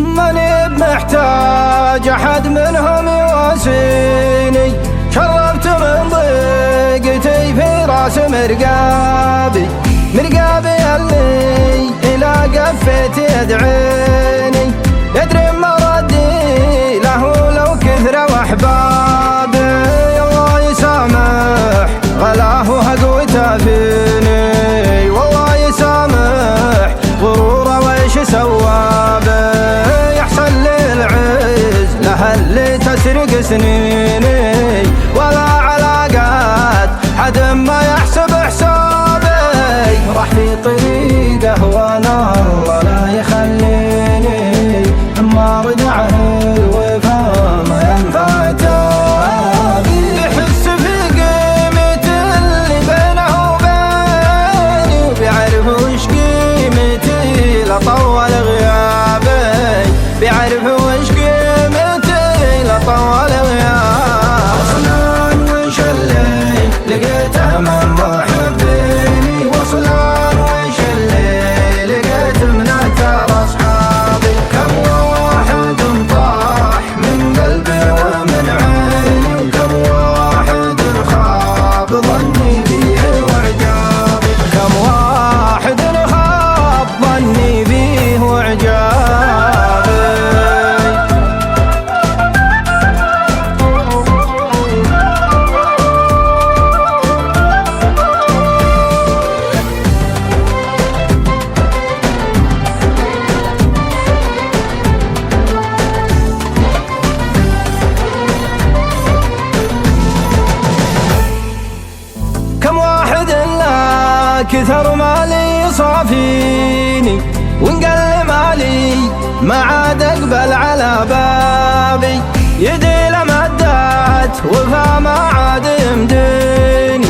ماني بمحتاج أحد منهم يواسيني، شربت من ضيقتي في راس مرقابي اللي إلى قفيتي يدعيني، يدري مردي له لو كثر وأحبابي. الله يسامح غلاه وهقوته فيني، والله يسامح غروره وإيش سوابه. يحصل لي العز له اللي تسرق سنيني، ولا علاقات حد ما يحسب حسابي. راح في طريقه وانا الله لا يخليني، ما ردعه الوفا ما ينفع تابي. بيحس في قيمة اللي بينه وبيني، وبيعرف وش قيمتي لطول غيابي، بيعرف وش قيمتي لطول غيابي. وصلان وش اللي لقيته من محبيني، وصلان وش اللي لقيت من أكثر أصحابي. كم واحد طاح من قلبي ومن عيني، وكم واحد خاب ظني فيه وإعجابي. كم واحد خاب ظني فيه وإعجابي. كم واحد لا كثر مالي صافيني، وانقل مالي ما عاد اقبل على بابي. يدي لمدات وفا ما عاد يمديني،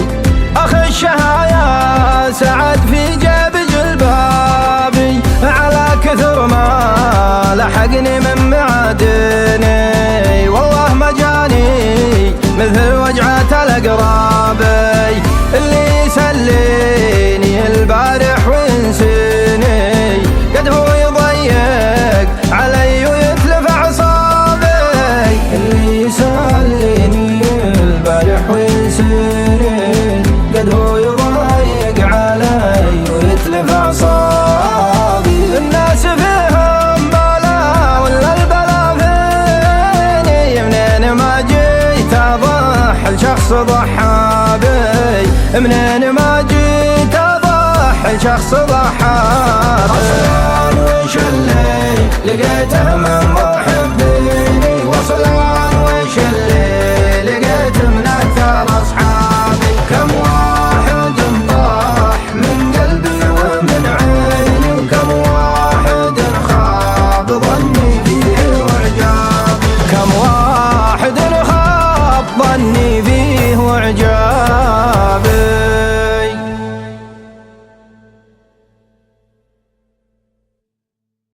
اخشها يا سعد في جيب جلبابي. على كثر ما لحقني من معادني، والله ما جاني مثل وجعة الأقرابي. اللي يسليني البارح وينسيني، قد هو يضيق علي ويتلف أعصابي. اللي يسليني البارح وينسيني، قد هو يضيق علي ويتلف أعصابي. الناس فيهم بلا ولا البلا فيني، منين ما جيت أضحي لشخص ضحى بي، منين ما جيت أضحي لشخص ضحى بي. وصلان وش اللي لقيته من محبيني، وصلان وش اللي لقيت من أكثر أصحابي. كم واحد طاح من قلبي ومن عيني، وكم واحد خاب ظني فيه وإعجابي. كم واحد خاب ظني